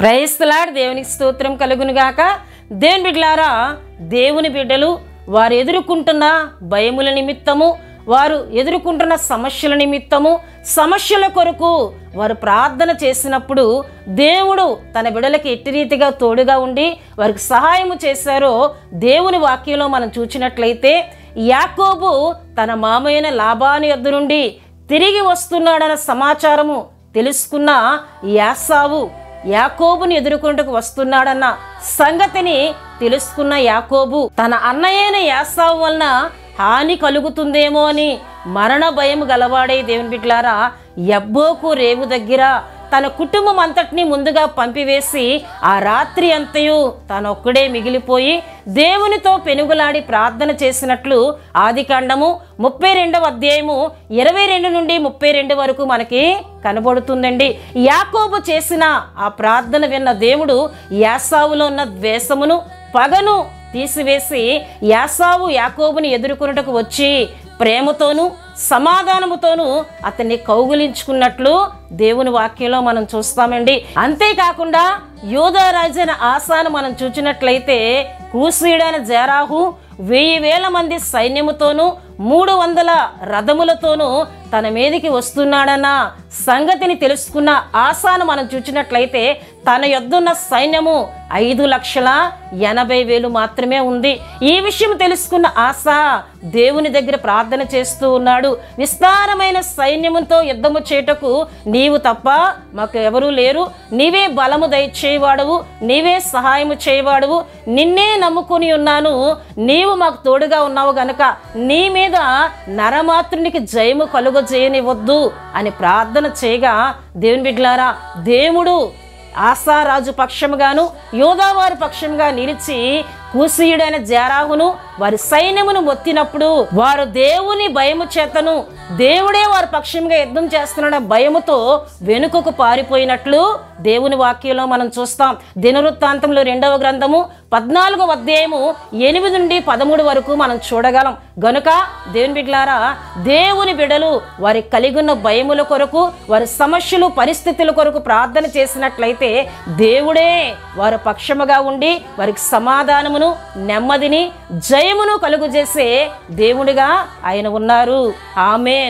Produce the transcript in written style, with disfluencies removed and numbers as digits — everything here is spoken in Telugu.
Praise the lord. దేవునికి స్తోత్రం కలుగును గాక. దేవుని బిడ్డలారా, దేవుని బిడ్డలు వారు ఎదుర్కొంటున్న భయముల నిమిత్తము, వారు ఎదుర్కొంటున్న సమస్యల నిమిత్తము, సమస్యల కొరకు వారు ప్రార్థన చేసినప్పుడు దేవుడు తన బిడ్డలకి ఎట్టి రీతిగా తోడుగా ఉండి వారికి సహాయము చేశారో దేవుని వాక్యంలో మనం చూచినట్లయితే, యాకోబు తన మామయ్యన లాబాను యొద్ద నుండి తిరిగి వస్తున్నాడన్న సమాచారము తెలుసుకున్న యాసావు యాకోబుని ఎదుర్కొంటకు వస్తున్నాడన్న సంగతిని తెలుసుకున్న యాకోబు తన అన్నయ్యైన యాసావు వలన హాని కలుగుతుందేమో అని మరణ భయం గలవాడే దేవుని బిడ్డలారా యబ్బోకు రేవు దగ్గర తన కుటుంబం అంతటినీ ముందుగా పంపివేసి ఆ రాత్రి అంతయు తానొక్కడే మిగిలిపోయి దేవునితో పెనుగులాడి ప్రార్థన చేసినట్లు ఆదికాండము 32వ అధ్యాయము 22 నుండి 32 వరకు మనకి కనబడుతుందండి. యాకోబు చేసిన ఆ ప్రార్థన విన్న దేవుడు యాసావులో ఉన్న ద్వేషమును పగను తీసివేసి యాసావు యాకోబుని ఎదుర్కొనుటకు వచ్చి ప్రేమతోనూ సమాధానముతోనూ అతన్ని కౌగిలించుకున్నట్లు దేవుని వాక్యంలో మనం చూస్తామండి. అంతేకాకుండా యోధా రాజైన ఆసాను మనం చూచినట్లయితే కూషీయుడైన జెరాహు 1000 మంది సైన్యముతోనూ 300 రథములతోనూ తన మీదికి వస్తున్నాడన్న సంగతిని తెలుసుకున్న ఆసాను మనం చూచినట్లయితే తన యొద్దున్న సైన్యము 5,80,000 మాత్రమే ఉంది. ఈ విషయం తెలుసుకున్న ఆసా దేవుని దగ్గర ప్రార్థన చేస్తూ ఉన్నాడు. విస్తారమైన సైన్యముతో యుద్ధము చేయుటకు నీవు తప్ప మాకు ఎవరూ లేరు, నీవే బలము దయచేవాడవు, నీవే సహాయము చేయవాడవు, నిన్నే నమ్ముకుని ఉన్నాను, నీవు మాకు తోడుగా ఉన్నావు గనుక నీ మీద నరమాత్రునికి జయము కలుగజేయనివద్దు అని ప్రార్థన చేయగా దేవుని బిడ్డలారా దేవుడు ఆసారాజు పక్షముగాను యోధావారి పక్షంగా నిలిచి కూషీయుడైన జెరాహును వారి సైన్యమును మొత్తినప్పుడు వారు దేవుని భయము చేతను దేవుడే వారి పక్షంగా యుద్ధం చేస్తున్న భయముతో వెనుకకు పారిపోయినట్లు దేవుని వాక్యంలో మనం చూస్తాం. దినవృత్తాంతంలో 2వ గ్రంథము 14వ అధ్యాయము 8 నుండి 13 వరకు మనం చూడగలం. గనుక దేవుని బిడ్డలారా దేవుని బిడ్డలు వారి కలిగిన భయముల కొరకు వారి సమస్యలు పరిస్థితుల కొరకు ప్రార్థన చేసినట్లయితే దేవుడే వారి పక్షముగా ఉండి వారికి సమాధానమును నెమ్మదిని జయమును కలుగజేసే దేవుడిగా ఆయన ఉన్నారు. ఆమేన్.